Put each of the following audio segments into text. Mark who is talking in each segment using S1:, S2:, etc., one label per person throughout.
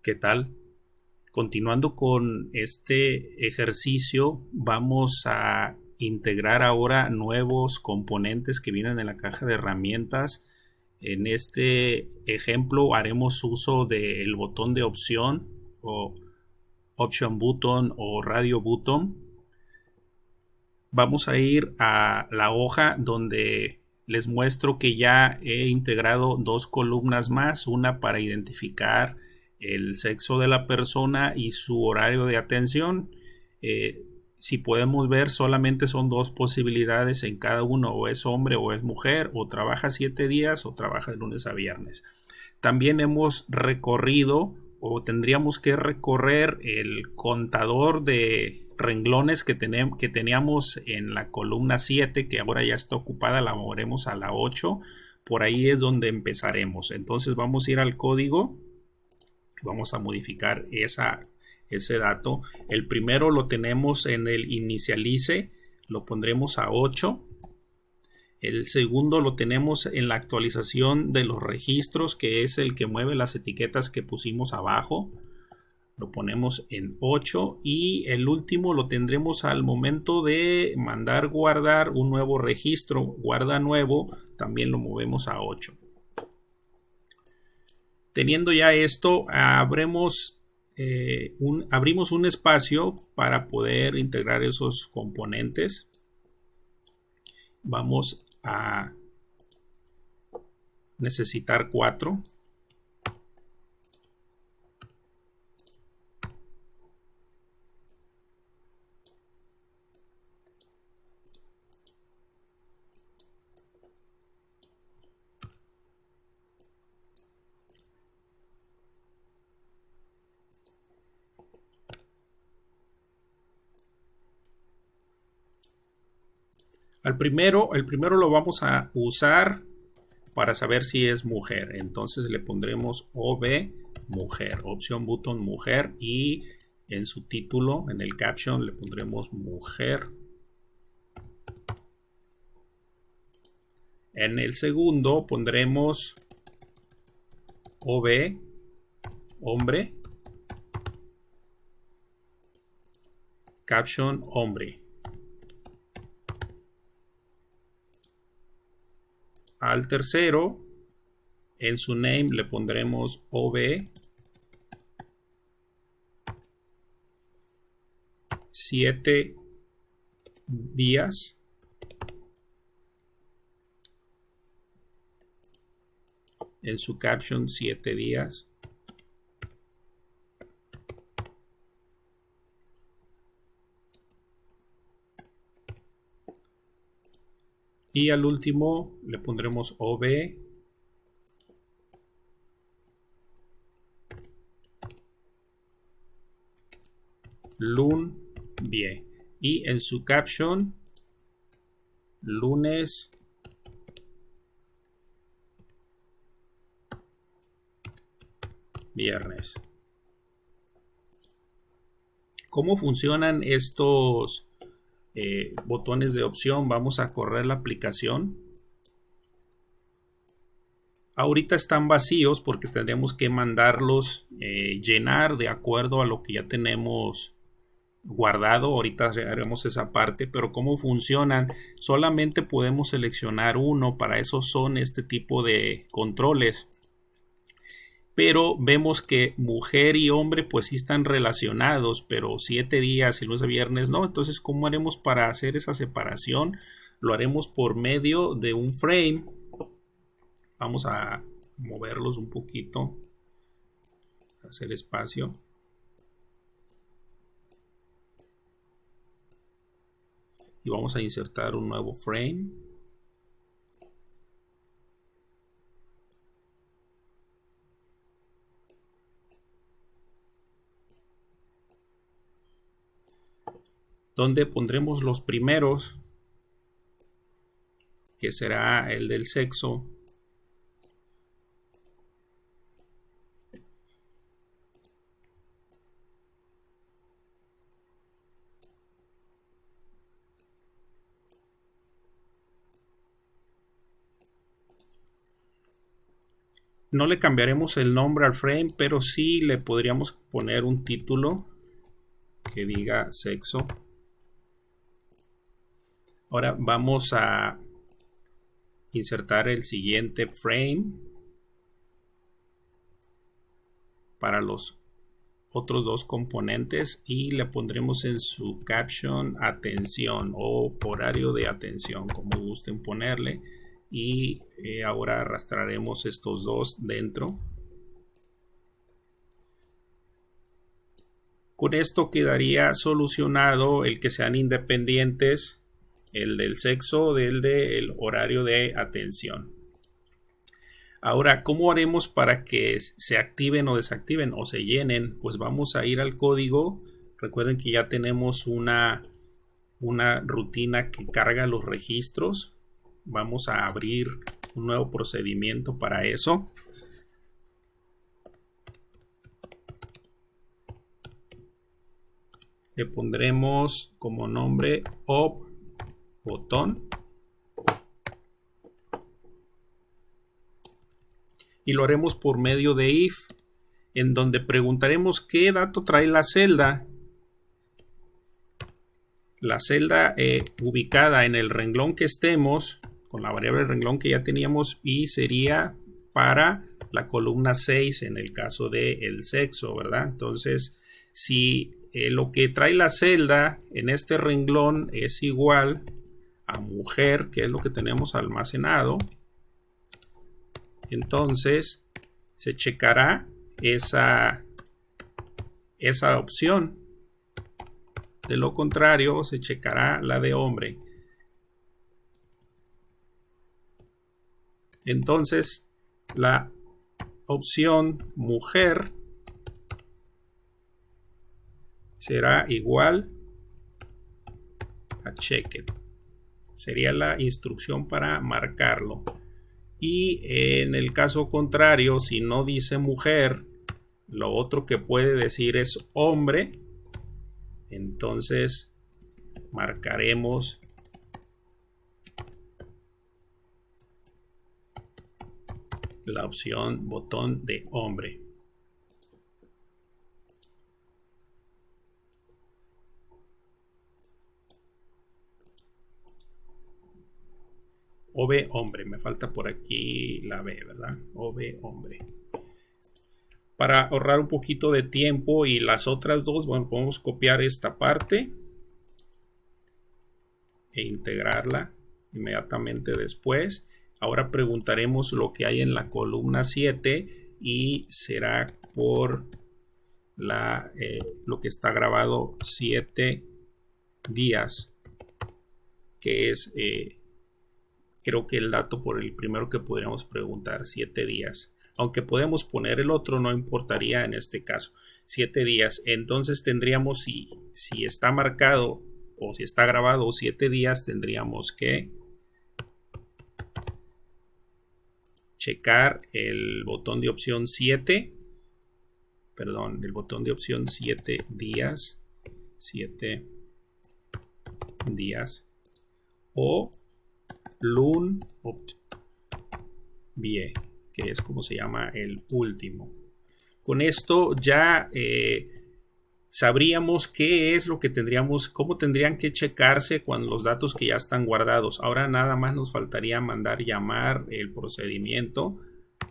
S1: ¿Qué tal? Continuando con este ejercicio, vamos a integrar ahora nuevos componentes que vienen en la caja de herramientas. En este ejemplo haremos uso del botón de opción o option button o radio button. Vamos a ir a la hoja donde les muestro que ya he integrado dos columnas más, una para identificar el sexo de la persona y su horario de atención. Si podemos ver, solamente son dos posibilidades en cada uno, o es hombre o es mujer, o trabaja 7 días o trabaja de lunes a viernes. También hemos recorrido o tendríamos que recorrer el contador de renglones que teníamos en la columna 7, que ahora ya está ocupada, la moveremos a la 8. Por ahí es donde empezaremos. Entonces vamos a ir al código, vamos a modificar ese dato. El primero lo tenemos en el inicialize, lo pondremos a 8. El segundo lo tenemos en la actualización de los registros, que es el que mueve las etiquetas que pusimos abajo. Lo ponemos en 8. Y el último lo tendremos al momento de mandar guardar un nuevo registro. Guarda nuevo, también lo movemos a 8. Teniendo ya esto, abrimos un espacio para poder integrar esos componentes. Vamos a necesitar 4. El primero lo vamos a usar para saber si es mujer. Entonces le pondremos OB mujer, opción button mujer, y en su título, en el caption, le pondremos mujer. En el segundo pondremos OB hombre, caption hombre. Al tercero, en su name le pondremos OB 7 días. En su caption 7 días. Y al último le pondremos OB lun bien. Y en su caption lunes viernes. ¿Cómo funcionan estos botones de opción? Vamos a correr la aplicación. Ahorita están vacíos porque tendremos que mandarlos llenar de acuerdo a lo que ya tenemos guardado. Ahorita haremos esa parte, pero cómo funcionan, solamente podemos seleccionar uno. Para eso son este tipo de controles, pero vemos que mujer y hombre pues sí están relacionados, pero 7 días y lunes a viernes no. Entonces, ¿cómo haremos para hacer esa separación? Lo haremos por medio de un frame. Vamos a moverlos un poquito, hacer espacio. Y vamos a insertar un nuevo frame. Donde pondremos los primeros, que será el del sexo. No le cambiaremos el nombre al frame, pero sí le podríamos poner un título que diga sexo. Ahora vamos a insertar el siguiente frame para los otros dos componentes y le pondremos en su caption atención o horario de atención, como gusten ponerle. Y ahora arrastraremos estos dos dentro. Con esto quedaría solucionado el que sean independientes, el del sexo del horario de atención. Ahora, ¿cómo haremos para que se activen o desactiven o se llenen? Pues vamos a ir al código. Recuerden que ya tenemos una rutina que carga los registros. Vamos a abrir un nuevo procedimiento para eso. Le pondremos como nombre op botón. Y lo haremos por medio de if, en donde preguntaremos qué dato trae la celda. La celda ubicada en el renglón que estemos, con la variable renglón que ya teníamos, y sería para la columna 6 en el caso del sexo, ¿verdad? Entonces, si lo que trae la celda en este renglón es igual a mujer, que es lo que tenemos almacenado, entonces se checará esa opción. De lo contrario, se checará la de hombre. Entonces, la opción mujer será igual a checked. Sería la instrucción para marcarlo. Y en el caso contrario, si no dice mujer, lo otro que puede decir es hombre. Entonces marcaremos la opción botón de hombre. OV hombre, me falta por aquí la B, ¿verdad? OV hombre. Para ahorrar un poquito de tiempo y las otras dos, bueno, podemos copiar esta parte e integrarla inmediatamente después. Ahora preguntaremos lo que hay en la columna 7 y será por lo que está grabado 7 días, que es creo que el dato por el primero que podríamos preguntar, 7 días. Aunque podemos poner el otro, no importaría en este caso. 7 días. Entonces tendríamos, si está marcado o si está grabado 7 días, tendríamos que checar el botón de opción 7. Perdón, el botón de opción 7 días. 7 días. O Lun Vie, que es como se llama el último. Con esto ya sabríamos qué es lo que tendríamos, cómo tendrían que checarse cuando los datos que ya están guardados. Ahora nada más nos faltaría mandar llamar el procedimiento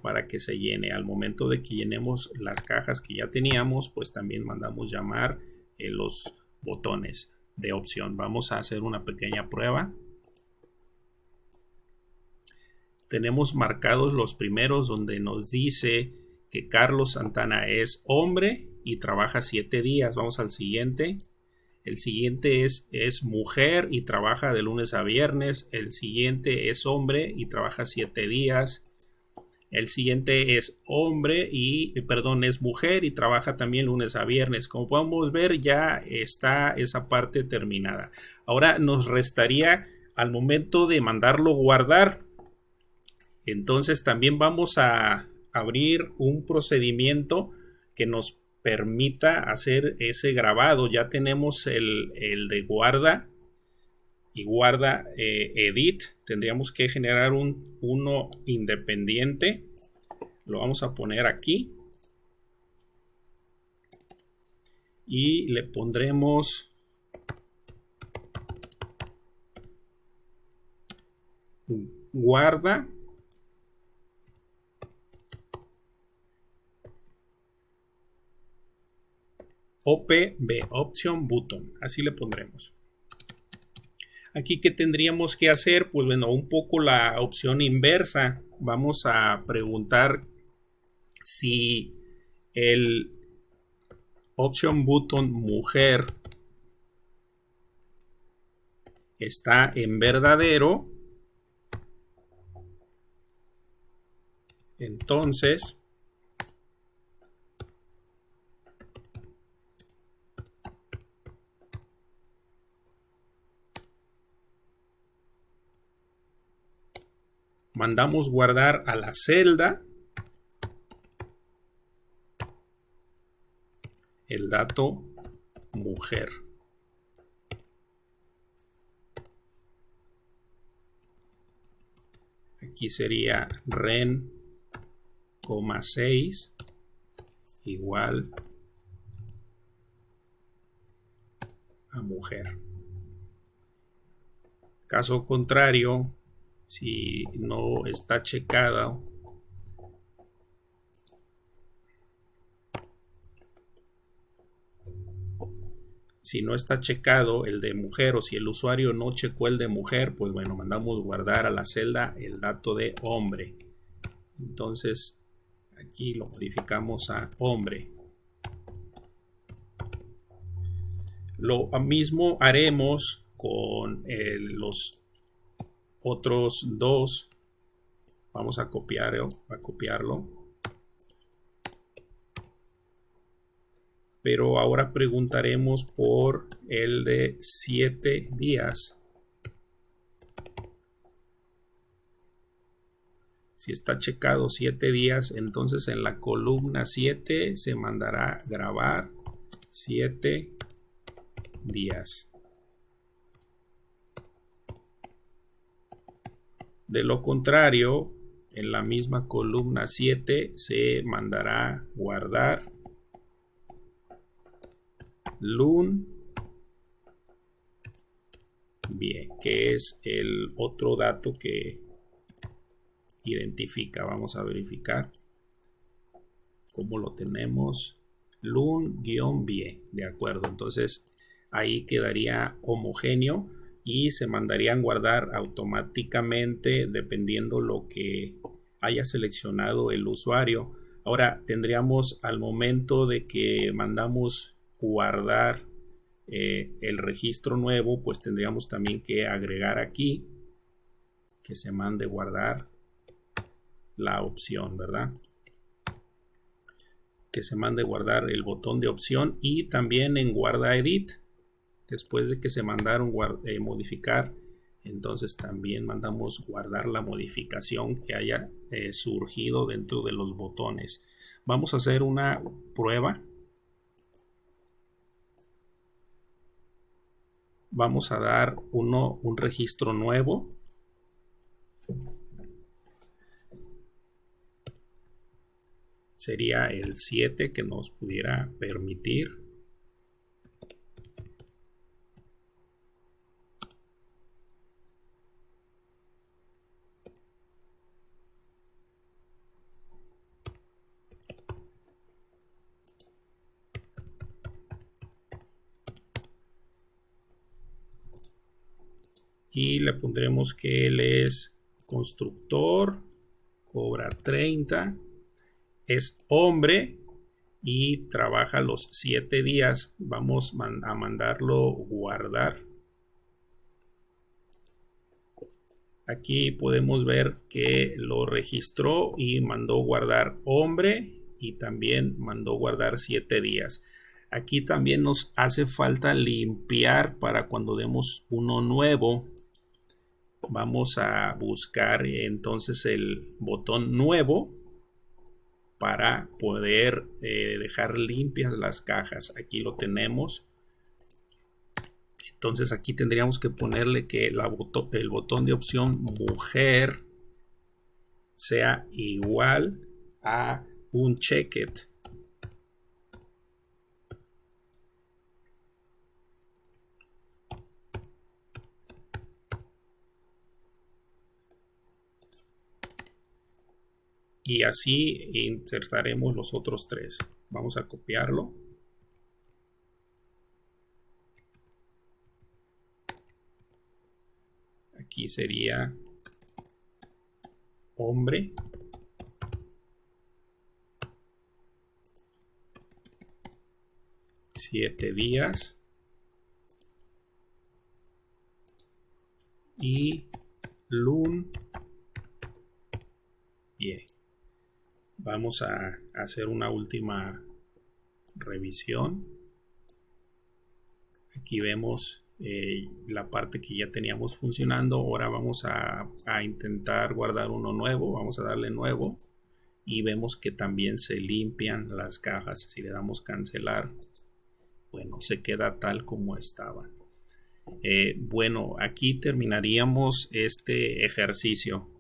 S1: para que se llene. Al momento de que llenemos las cajas que ya teníamos, pues también mandamos llamar los botones de opción. Vamos a hacer una pequeña prueba. Tenemos marcados los primeros donde nos dice que Carlos Santana es hombre y trabaja 7 días. Vamos al siguiente. El siguiente es mujer y trabaja de lunes a viernes. El siguiente es hombre y trabaja 7 días. El siguiente es es mujer y trabaja también lunes a viernes. Como podemos ver, ya está esa parte terminada. Ahora nos restaría al momento de mandarlo guardar. Entonces también vamos a abrir un procedimiento que nos permita hacer ese grabado. Ya tenemos el de guarda y guarda edit. Tendríamos que generar uno independiente. lo vamos a poner aquí y le pondremos guarda OPB, Option Button, así le pondremos. Aquí, ¿qué tendríamos que hacer? Pues bueno, un poco la opción inversa. Vamos a preguntar si el Option Button mujer está en verdadero. Entonces, mandamos guardar a la celda el dato mujer. Aquí sería ren, 6 igual a mujer. Caso contrario, si no está checado, el de mujer, o si el usuario no checó el de mujer, pues bueno, mandamos guardar a la celda el dato de hombre. Entonces aquí lo modificamos a hombre. Lo mismo haremos con los otros dos. Vamos a copiarlo. Pero ahora preguntaremos por el de 7 días. Si está checado 7 días, entonces en la columna 7 se mandará grabar 7 días. De lo contrario, en la misma columna 7 se mandará guardar lun bien, que es el otro dato que identifica. Vamos a verificar cómo lo tenemos. Lun-bien, de acuerdo. Entonces ahí quedaría homogéneo y se mandarían guardar automáticamente dependiendo lo que haya seleccionado el usuario. Ahora tendríamos, al momento de que mandamos guardar el registro nuevo, pues tendríamos también que agregar aquí que se mande guardar la opción, ¿verdad? Que se mande guardar el botón de opción, y también en guarda edit, después de que se mandaron modificar, entonces también mandamos guardar la modificación que haya surgido dentro de los botones. Vamos a hacer una prueba. Vamos a dar un registro nuevo. Sería el 7 que nos pudiera permitir. Y le pondremos que él es constructor, cobra 30, es hombre y trabaja los 7 días. Vamos a mandarlo guardar. Aquí podemos ver que lo registró y mandó guardar hombre, y también mandó guardar 7 días. Aquí también nos hace falta limpiar para cuando demos uno nuevo. Vamos a buscar entonces el botón nuevo para poder dejar limpias las cajas. Aquí lo tenemos. Entonces aquí tendríamos que ponerle que el botón de opción mujer sea igual a un checked. Y así insertaremos los otros tres. Vamos a copiarlo. Aquí sería hombre. Siete días. Y lun. Bien. Vamos a hacer una última revisión. Aquí vemos la parte que ya teníamos funcionando. Ahora vamos a intentar guardar uno nuevo. Vamos a darle nuevo. Y vemos que también se limpian las cajas. Si le damos cancelar, bueno, se queda tal como estaba. Bueno, aquí terminaríamos este ejercicio.